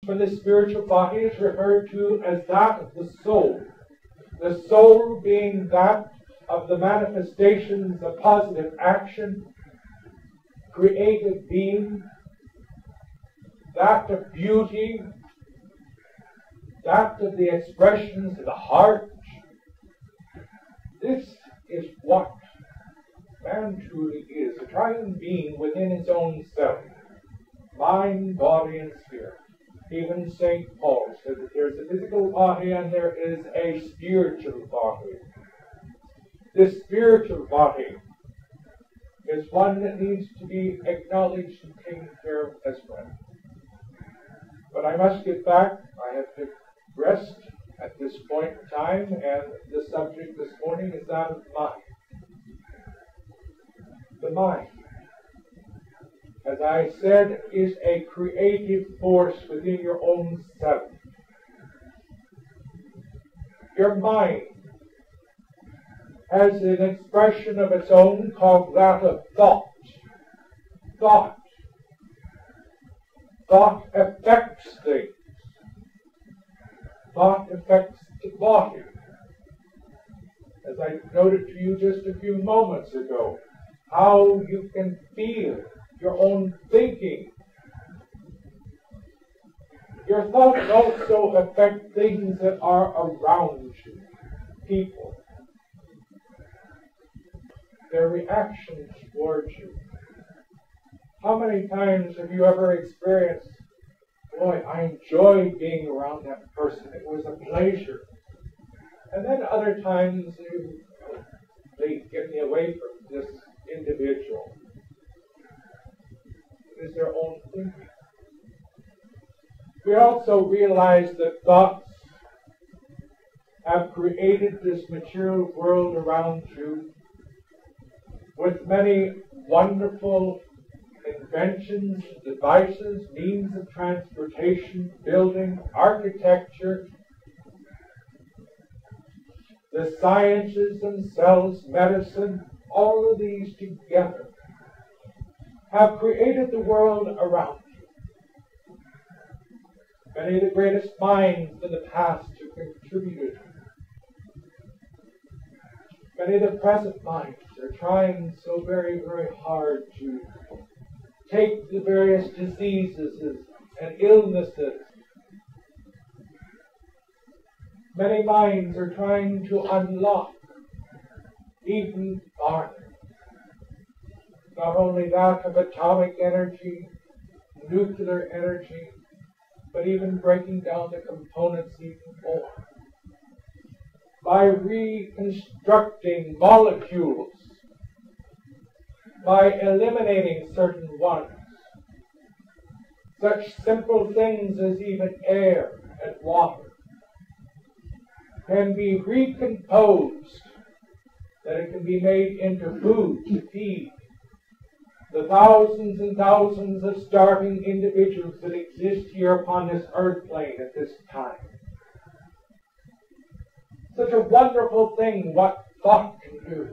when the spiritual body is referred to as that of the soul being that of the manifestations of positive action, creative being, that of beauty, that of the expressions of the heart. This is what man truly is, a triune being within his own self, mind, body, and spirit. Even St. Paul said that there's a physical body and there is a spiritual body. This spiritual body is one that needs to be acknowledged and taken care of as well. But I must get back. I have to rest at this point in time, and the subject this morning is that of mind. The mind, as I said, is a creative force within your own self. Your mind has an expression of its own called that of thought. Thought affects things. Thought affects the body. As I noted to you just a few moments ago, how you can feel your own thinking. Your thoughts also affect things that are around you, people. Their reactions towards you. How many times have you ever experienced, boy, I enjoyed being around that person. It was a pleasure. And then other times, they get me away from this individual. It is their own thinking. We also realize that thoughts have created this material world around you with many wonderful inventions, devices, means of transportation, building, architecture, the sciences themselves, medicine, all of these together have created the world around you. Many of the greatest minds in the past have contributed. Many of the present minds are trying so very, very hard to take the various diseases and illnesses. Many minds are trying to unlock even farther. Not only that of atomic energy, nuclear energy, but even breaking down the components even more. By reconstructing molecules, by eliminating certain ones. Such simple things as even air and water can be recomposed, that it can be made into food to feed the thousands and thousands of starving individuals that exist here upon this earth plane at this time. Such a wonderful thing what thought can do.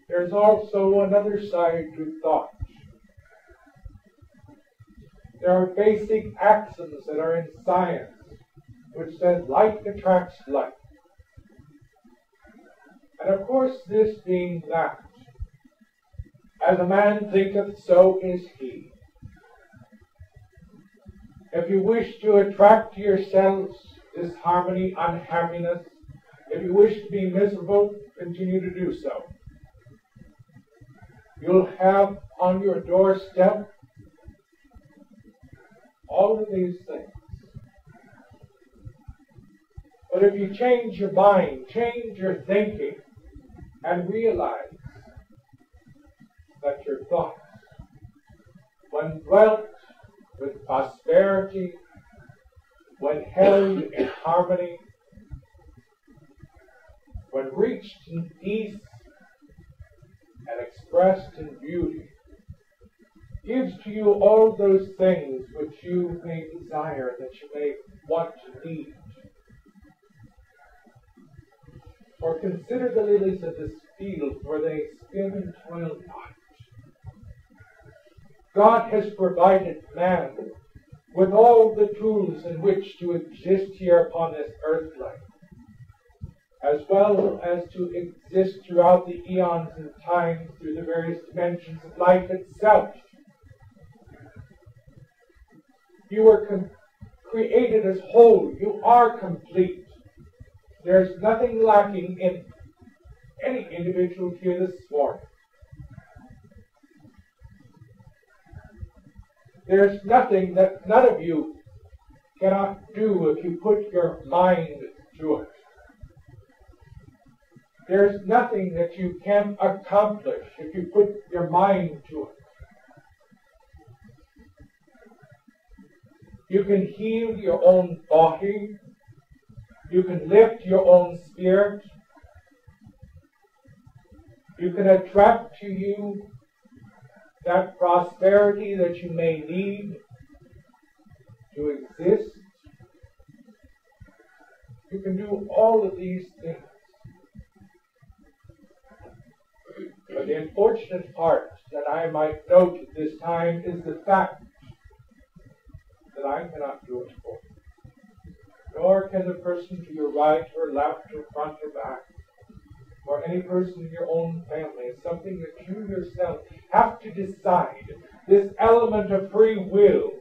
There's also another side to thought. There are basic axioms that are in science which says like attracts like. And of course, this being that, as a man thinketh, so is he. If you wish to attract to yourselves disharmony, unhappiness, if you wish to be miserable, continue to do so. You'll have on your doorstep all of these things. But if you change your mind, change your thinking, and realize that your thoughts, when dwelt with prosperity, when held in harmony, when reached in peace and expressed in beauty, gives to you all those things which you may desire, that you may want to need. For consider the lilies of this field, for they spin and toil not. God has provided man with all the tools in which to exist here upon this earthline, as well as to exist throughout the eons and time through the various dimensions of life itself. You were created as whole. You are complete. There's nothing lacking in any individual here this morning. There's nothing that none of you cannot do if you put your mind to it. There's nothing that you can't accomplish if you put your mind to it. You can heal your own body. You can lift your own spirit. You can attract to you that prosperity that you may need to exist. You can do all of these things. But the unfortunate part that I might note at this time is the fact that I cannot do it for you. Nor can the person to your right or left or front or back, or any person in your own family. It's something that you yourself have to decide. This element of free will,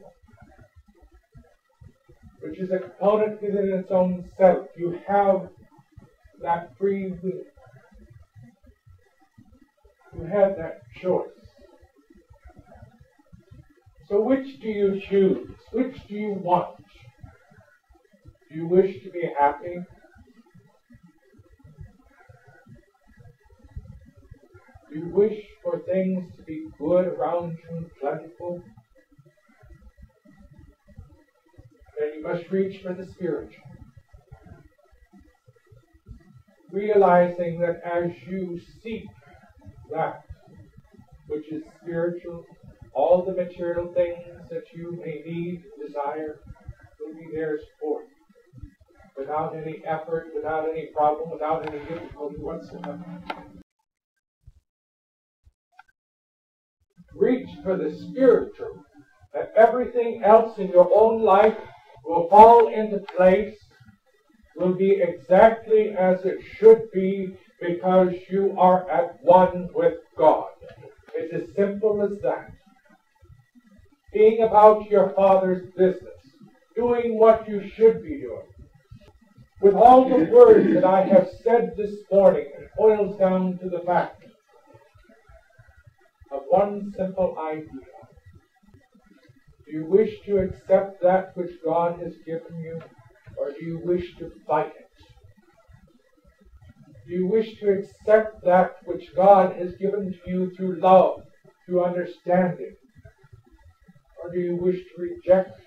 which is a component within its own self. You have that free will. You have that choice. So which do you choose? Which do you want? Do you wish to be happy? Do you wish for things to be good around you and plentiful? Then you must reach for the spiritual. Realizing that as you seek that which is spiritual, all the material things that you may need, desire, will be theirs for you. Without any effort, without any problem, without any difficulty whatsoever. Reach for the spiritual, that everything else in your own life will fall into place, will be exactly as it should be, because you are at one with God. It's as simple as that. Being about your Father's business, doing what you should be doing. With all the words that I have said this morning, it boils down to the fact of one simple idea. Do you wish to accept that which God has given you, or do you wish to fight it? Do you wish to accept that which God has given to you through love, through understanding, or do you wish to reject it?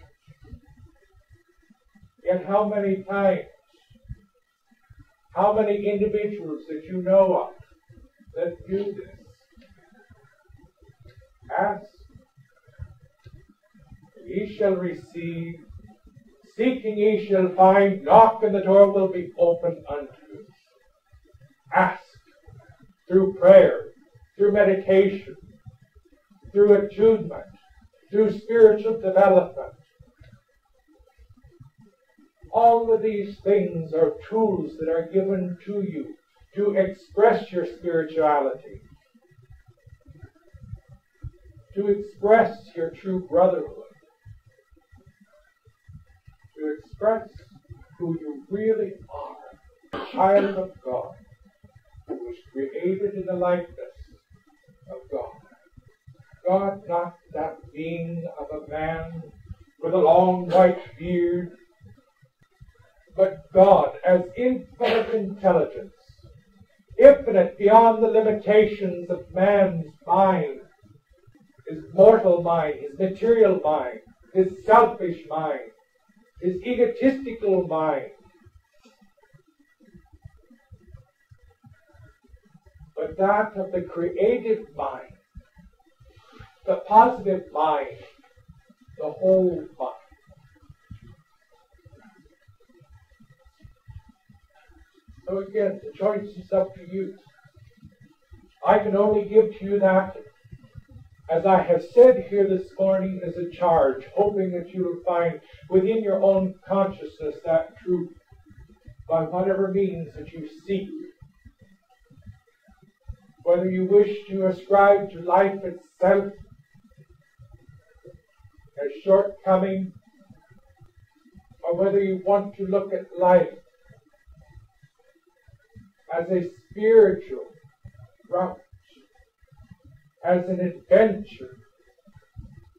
Yet how many times, how many individuals that you know of that do this? Ask, and ye shall receive. Seeking ye shall find. Knock, and the door will be opened unto you. Ask through prayer, through meditation, through attunement, through spiritual development. All of these things are tools that are given to you to express your spirituality, to express your true brotherhood, to express who you really are, a child of God, who was created in the likeness of God. God, not that being of a man with a long white beard, but God as infinite intelligence, infinite beyond the limitations of man's mind, his mortal mind, his material mind, his selfish mind, his egotistical mind. But that of the creative mind, the positive mind, the whole mind. So again, the choice is up to you. I can only give to you that as I have said here this morning, is a charge, hoping that you will find within your own consciousness that truth by whatever means that you seek. Whether you wish to ascribe to life itself a shortcoming, or whether you want to look at life as a spiritual route, as an adventure,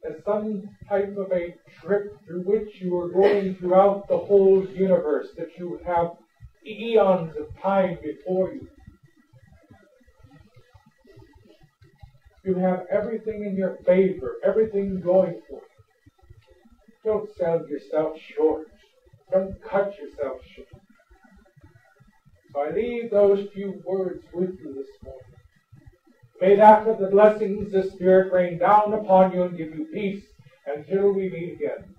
as some type of a trip through which you are going throughout the whole universe, that you have eons of time before you. You have everything in your favor, everything going for you. Don't sell yourself short. Don't cut yourself short. So I leave those few words with you this morning. May that of the blessings of the Spirit rain down upon you and give you peace until we meet again.